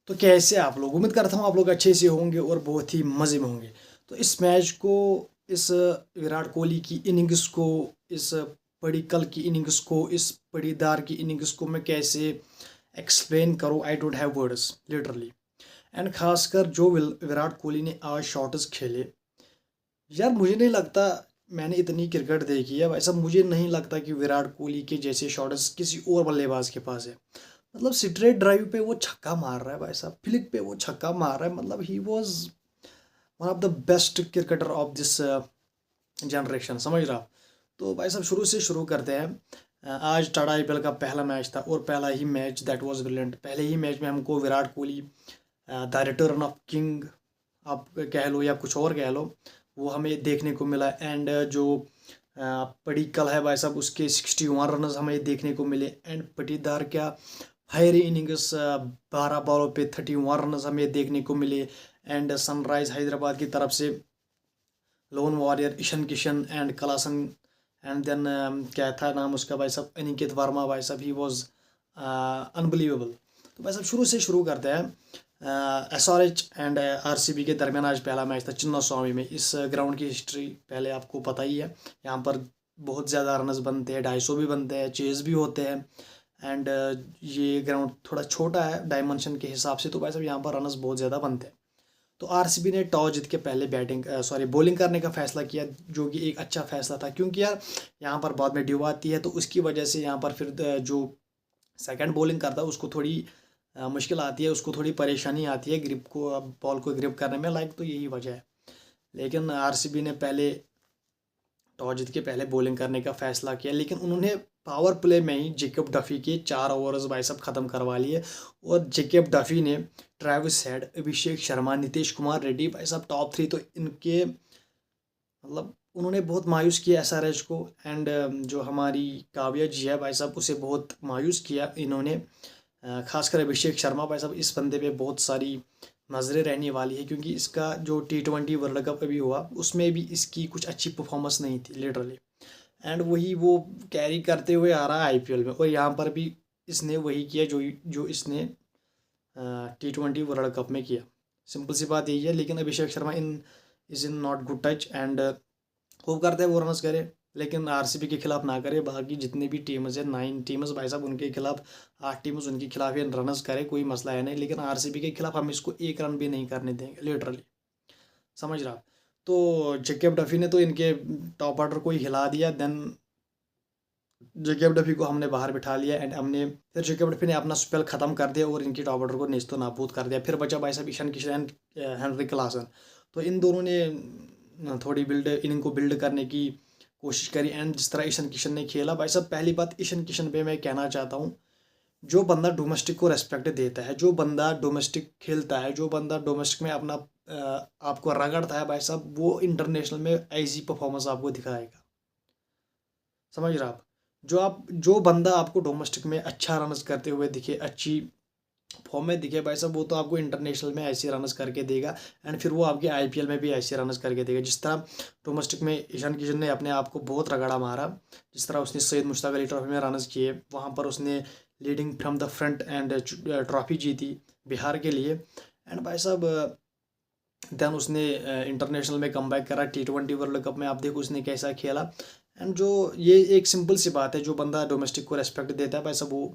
तो कैसे आप लोग, उम्मीद करता हूँ आप लोग अच्छे से होंगे और बहुत ही मज़े में होंगे। तो इस मैच को, इस विराट कोहली की इनिंग्स को, इस पडिक्कल की इनिंग्स को, इस पटीदार की इनिंग्स को मैं कैसे एक्सप्लेन करूँ, I don't have words literally. And खासकर जो विराट कोहली ने आज शॉट्स खेले, यार मुझे नहीं लगता, मैंने इतनी क्रिकेट देखी है भाई साहब, मुझे नहीं लगता कि विराट कोहली के जैसे शॉट्स किसी और बल्लेबाज के पास है। मतलब स्ट्रेट ड्राइव पे वो छक्का मार रहा है भाई साहब, फ्लिक पे वो छक्का मार रहा है, मतलब he was one of the best cricketer of this generation, समझ रहा आप। तो भाई साहब शुरू से शुरू करते हैं। आज टाटा आईपीएल का पहला मैच था और पहला ही मैच दैट वाज ब्रिलियंट। पहले ही मैच में हमको Virat Kohli the return of king आप कह लो या कुछ और कह लो, वो हमें देखने को मिला। एंड जो पडिक्कल है भाई साहब, उसके 61 रन हमें देखने को मिले। एंड पटीदार क्या फायरी इनिंग्स, 12 बॉलों पे 31 रन हमें देखने को मिले। एंड सनराइज हैदराबाद की तरफ से lone warrior Ishan Kishan and Klaasen, and then क्या था नाम उसका भाई साहब, अनिकेत वर्मा भाई साहब, ही वाज अनबिलीवेबल। तो भाई साहब शुरू से शुरू करते हैं। एसआरएच एंड आरसीबी के दरमियान आज पहला मैच था चिन्ना स्वामी में। इस ग्राउंड की हिस्ट्री पहले आपको पता ही है, यहाँ पर बहुत ज़्यादा रनस बनते हैं, 250 भी बनते हैं, चेज भी होते हैं। एंड ये ग्राउंड थोड़ा छोटा है डायमेंशन के हिसाब से, तो भाई साहब यहाँ पर रनस बहुत ज़्यादा बनते हैं। तो आरसीबी ने टॉस जीत के पहले बॉलिंग करने का फैसला किया, जो कि एक अच्छा फैसला था, क्योंकि यार यहाँ पर बाद में ड्यू आती है, तो उसकी वजह से यहाँ पर फिर जो सेकंड बॉलिंग करता है उसको थोड़ी मुश्किल आती है, उसको थोड़ी परेशानी आती है ग्रिप को, बॉल को ग्रिप करने में, लाइक, तो यही वजह है। लेकिन आरसीबी ने पहले टॉस जीत के पहले बॉलिंग करने का फैसला किया, लेकिन उन्होंने पावर प्ले में ही जेकब डफी के 4 ओवर्स भाई साहब ख़त्म करवा लिए। और जेकब डफी ने ट्रेविस हेड, अभिषेक शर्मा, नीतीश कुमार रेड्डी भाई साहब टॉप 3, तो इनके मतलब उन्होंने बहुत मायूस किया एसआरएच को। एंड जो हमारी काव्या जी है भाई साहब, उसे बहुत मायूस किया इन्होंने। खासकर अभिषेक शर्मा भाई साहब, इस बंदे पे बहुत सारी नज़रें रहने वाली है, क्योंकि इसका जो T20 वर्ल्ड कप अभी हुआ उसमें भी इसकी कुछ अच्छी परफॉर्मेंस नहीं थी लिटरली। एंड वही वो कैरी करते हुए आ रहा है आईपीएल में, और यहाँ पर भी इसने वही किया जो जो इसने T20 वर्ल्ड कप में किया। सिंपल सी बात यही है। लेकिन Abhishek Sharma is in not good touch, and hope करते हैं वो रनस करे, लेकिन आरसीबी के खिलाफ ना करे। बाकी जितनी भी टीम्स है, 9 टीम्स भाई साहब, उनके खिलाफ 8 टीम्स उनके खिलाफ ये रनस करे, कोई मसला है नहीं। लेकिन आरसीबी के खिलाफ हम इसको 1 रन भी नहीं करने देंगे लिटरली, समझ रहा आप। तो जेकब डफी ने तो इनके टॉप ऑर्डर को ही हिला दिया। देन जेकब डफी को हमने बाहर बिठा लिया, एंड हमने फिर जेकब डफी ने अपना स्पेल ख़त्म कर दिया और इनकी टॉप ऑर्डर को नेस्तो नाबूद कर दिया। फिर बचा भाई साहब Ishan Kishan and Henry Klaasen. तो इन दोनों ने थोड़ी इनिंग को बिल्ड करने की कोशिश करी। एंड जिस तरह ईशान किशन ने खेला भाई साहब, पहली बात ईशान किशन पे मैं कहना चाहता हूँ, जो बंदा डोमेस्टिक को रेस्पेक्ट देता है, जो बंदा डोमेस्टिक खेलता है, जो बंदा डोमेस्टिक में अपना आपको रगड़ता है भाई साहब, वो इंटरनेशनल में ऐसी परफॉर्मेंस आपको दिखाएगा, समझ रहे आप। जो बंदा आपको डोमेस्टिक में अच्छा रनस करते हुए दिखे, अच्छी फॉर्म में दिखे भाई साहब, वो तो आपको इंटरनेशनल में ऐसे रनस करके देगा। एंड फिर वो आपके आईपीएल में भी ऐसे रनस करके देगा। जिस तरह डोमेस्टिक में ईशान किशन ने अपने आप को बहुत रगड़ा मारा, जिस तरह उसने सैयद मुश्ताक अली ट्रॉफी में रनस किए, वहाँ पर उसने leading from the front end trophy जीती बिहार के लिए। एंड भाई साहब देन उसने इंटरनेशनल में कमबैक करा, T20 वर्ल्ड कप में आप देखो उसने कैसा खेला। एंड जो ये एक सिंपल सी बात है, जो बंदा डोमेस्टिक को रेस्पेक्ट देता है भाई साहब, वो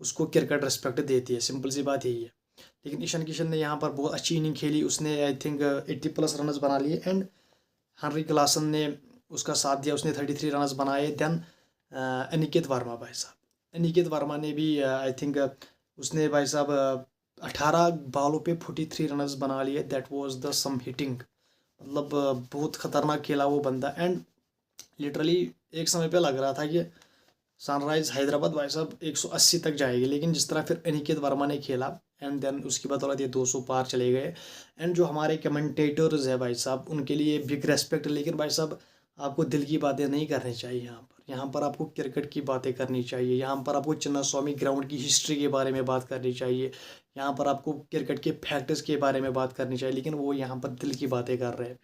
उसको क्रिकेट रेस्पेक्ट देती है, सिंपल सी बात यही है। लेकिन ईशान किशन ने यहाँ पर बहुत अच्छी इनिंग खेली, उसने आई थिंक 80+ रनस बना लिए। एंड हेनरी क्लासन ने उसका साथ दिया, उसने 33 रनस बनाए। देन अनिकेत वर्मा भाई साहब, अनिकेत वर्मा ने भी आई थिंक उसने भाई साहब 18 बॉलों पे 43 रनस बना लिए। That was the some hitting, मतलब बहुत खतरनाक खेला वो बंदा। एंड लिटरली एक समय पे लग रहा था कि सनराइज हैदराबाद भाई साहब 180 तक जाएगी, लेकिन जिस तरह फिर अनिकेत वर्मा ने खेला, एंड देन उसकी बदौलत ये 200 पार चले गए। एंड जो हमारे कमेंटेटर्स है भाई साहब, उनके लिए बिग रेस्पेक्ट। लेकिन भाई साहब आपको दिल की बातें नहीं करनी चाहिए यहाँ पर आपको क्रिकेट की बातें करनी चाहिए। यहाँ पर आपको चिन्ना स्वामी ग्राउंड की हिस्ट्री के बारे में बात करनी चाहिए। यहाँ पर आपको क्रिकेट के फैक्टर्स के बारे में बात करनी चाहिए। लेकिन वो यहाँ पर दिल की बातें कर रहे हैं।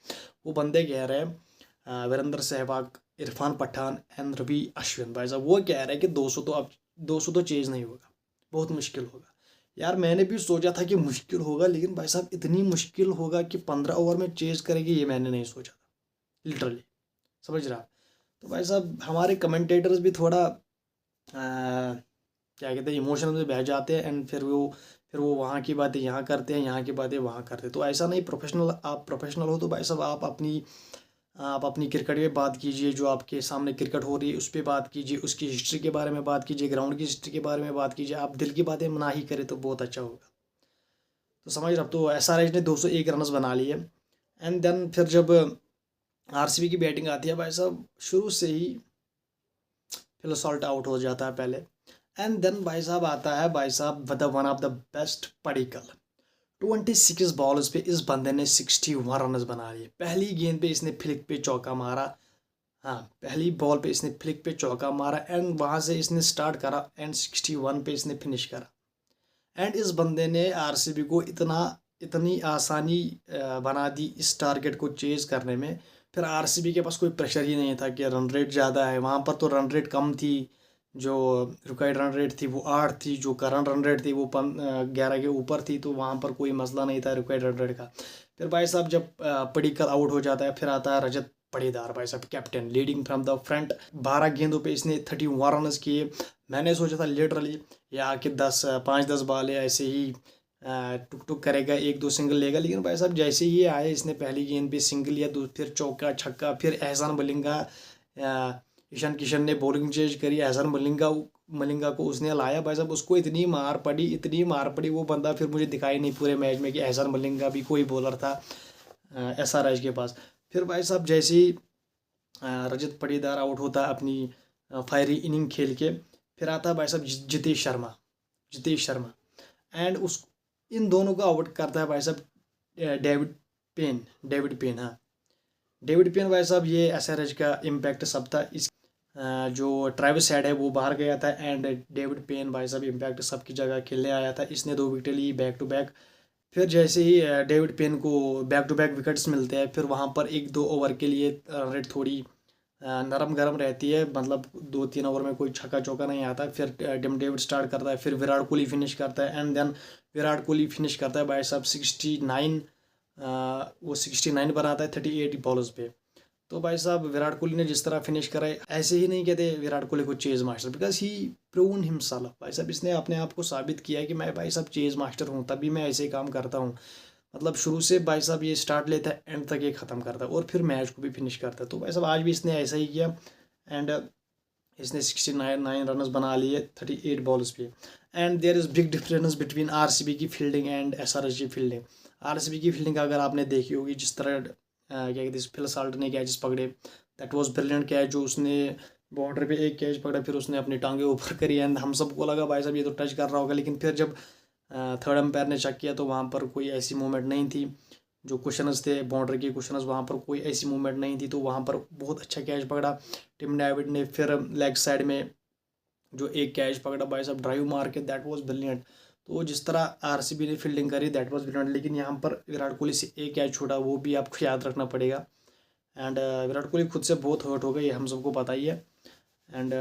वो बंदे कह रहे हैं वीरेंद्र सहवाग, इरफान पठान एंड रवि अश्विन भाई साहब, वो कह रहे हैं कि 200 तो अब 200 तो चेज नहीं होगा, बहुत मुश्किल होगा। यार मैंने भी सोचा था कि मुश्किल होगा, लेकिन भाई साहब इतनी मुश्किल होगा कि 15 ओवर में चेज करेगी, ये मैंने नहीं सोचा था लिटरली। समझ रहा आप? तो भाई साहब हमारे कमेंटेटर्स भी थोड़ा क्या कहते हैं, इमोशन में बह जाते हैं, एंड फिर वो वहाँ की बातें यहाँ करते हैं, यहाँ की बातें वहाँ करते हैं। तो ऐसा नहीं, प्रोफेशनल, आप प्रोफेशनल हो तो भाई साहब आप अपनी क्रिकेट पे बात कीजिए, जो आपके सामने क्रिकेट हो रही है उस पर बात कीजिए, उसकी हिस्ट्री के बारे में बात कीजिए, ग्राउंड की हिस्ट्री के बारे में बात कीजिए। आप दिल की बातें ना ही करें तो बहुत अच्छा होगा। तो समझ रहे, अब तो SRH ने 201 रन बना लिए। एंड देन फिर जब RCB की बैटिंग आती है भाई साहब, शुरू से ही फिल सॉल्ट आउट हो जाता है पहले। एंड देन भाई साहब आता है भाई साहब the one of the best Padikkal. 26 balls पे इस बंदे ने 61 रन बना लिए। पहली गेंद पे इसने फ्लिक पे चौका मारा। हाँ, पहली बॉल पे इसने फ्लिक पे चौका मारा, एंड वहाँ से इसने स्टार्ट करा, एंड 61 पे इसने फिनिश करा। एंड इस बंदे ने RCB को इतनी आसानी बना दी इस टारगेट को चेज करने में। फिर RCB के पास कोई प्रेशर ही नहीं था कि रन रेट ज़्यादा है, वहाँ पर तो रन रेट कम थी। जो रिक्वायर्ड रन रेट थी वो 8 थी, जो करंट रन रेट थी वो 11 के ऊपर थी, तो वहाँ पर कोई मसला नहीं था रिक्वायर्ड रन रेट का। फिर भाई साहब जब पडिक्कल आउट हो जाता है, फिर आता है रजत पाटीदार भाई साहब, captain, leading from the front. 12 गेंदों पे इसने 31 रन किए। मैंने सोचा था लिटरली या कि 5-10 बॉल है ऐसे ही टुक टुक करेगा, 1-2 सिंगल लेगा, लेकिन भाई साहब जैसे ही आए इसने पहली गेंद पे सिंगल लिया, फिर चौका छक्का, फिर एहसान मलिंगा, ईशान किशन ने बॉलिंग चेंज करी, एहसान मलिंगा को उसने लाया भाई साहब, उसको इतनी मार पड़ी वो बंदा फिर मुझे दिखाई नहीं पूरे मैच में कि एहसान मलिंगा भी कोई बॉलर था SRH के पास। फिर भाई साहब जैसे ही रजत पाटीदार आउट होता है अपनी फायरी इनिंग खेल के, फिर आता है भाई साहब जितेश शर्मा एंड उस इन दोनों को आउट करता है भाई साहब डेविड पेन। हाँ, डेविड पेन भाई साहब, ये SRH का इम्पैक्ट सब था। इस जो ट्रेविस हेड है वो बाहर गया था, एंड डेविड पेन भाई साहब इम्पैक्ट सबकी जगह खेलने आया था। इसने 2 विकेट ली बैक टू बैक। फिर जैसे ही डेविड पेन को बैक टू बैक विकेट्स मिलते हैं, फिर वहाँ पर 1-2 ओवर के लिए रेट थोड़ी नरम गरम रहती है, मतलब 2-3 ओवर में कोई छक्का चौका नहीं आता। फिर टिम डेविड स्टार्ट करता है, फिर विराट कोहली फिनिश करता है, and then Virat Kohli finish करता है भाई साहब 69। वो 69 बनाता है 38 बॉल्स पे। तो भाई साहब विराट कोहली ने जिस तरह फिनिश करा है, ऐसे ही नहीं कहते विराट कोहली को chase master, because he proven himself. भाई साहब इसने अपने आप को साबित किया है कि मैं भाई साहब चेज मास्टर हूँ, तभी मैं ऐसे ही काम करता हूँ। मतलब शुरू से भाई साहब ये स्टार्ट लेता है, एंड तक ये ख़त्म करता है, और फिर मैच को भी फिनिश करता है। तो भाई साहब आज भी इसने ऐसा ही किया, एंड इसने 69 रन बना लिए 38 बॉल्स पे। And there is big difference between RCB की फील्डिंग एंड SRH की फील्डिंग। RCB की फील्डिंग अगर आपने देखी होगी, जिस तरह क्या कहते हैं फिल सॉल्ट ने कैचेस पकड़े, दैट वाज ब्रिलियंट कैच। जो उसने बाउंड्री पे एक कैच पकड़ा, फिर उसने अपनी टांगे ऊपर करी, एंड हम सबको लगा भाई साहब ये तो टच कर रहा होगा, लेकिन फिर जब थर्ड एम्पायर ने चेक किया तो वहाँ पर कोई ऐसी मूवमेंट नहीं थी। जो कुशनस थे बाउंड्री के कुशनस, वहाँ पर कोई ऐसी मूवमेंट नहीं थी, तो वहाँ पर बहुत अच्छा कैच पकड़ा टिम डेविड ने। फिर लेग साइड में जो एक कैच पकड़ा भाई साहब ड्राइव मार के, दैट वाज ब्रिलियंट। तो जिस तरह RCB ने फील्डिंग करी, दैट वाज ब्रिलियंट, लेकिन यहाँ पर विराट कोहली से एक कैच छूटा, वो भी आपको याद रखना पड़ेगा। एंड विराट कोहली खुद से बहुत हर्ट हो गए, ये हम सबको पता ही है। एंड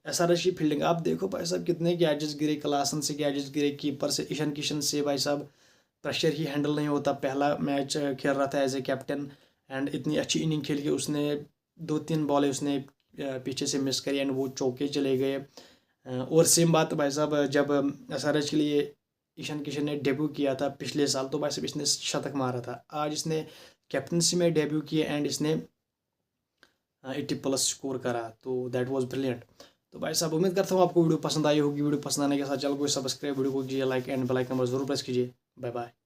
SRH की फील्डिंग आप देखो भाई साहब, कितने कैचेस गिरे, क्लासन से कैचेस गिरे, कीपर से, ईशान किशन से भाई साहब प्रेशर ही हैंडल नहीं होता। पहला मैच खेल रहा था एज ए कैप्टन, एंड इतनी अच्छी इनिंग खेल के उसने 2-3 बॉलें उसने पीछे से मिस करी, एंड वो चौके चले गए। और सेम बात भाई साहब जब SRH के लिए ईशान किशन ने डेब्यू किया था पिछले साल, तो भाई साहब इसने शतक मारा था। आज इसने कैप्टनसी में डेब्यू किया, एंड इसने 80+ स्कोर करा, तो दैट वाज ब्रिलियंट। तो भाई साहब उम्मीद करता हूँ आपको वीडियो पसंद आई होगी। वीडियो पसंद आने के साथ चैनल को सब्सक्राइब, वीडियो को कीजिए लाइक, एंड बेल आइकन पर जरूर प्रेस कीजिए। Bye bye.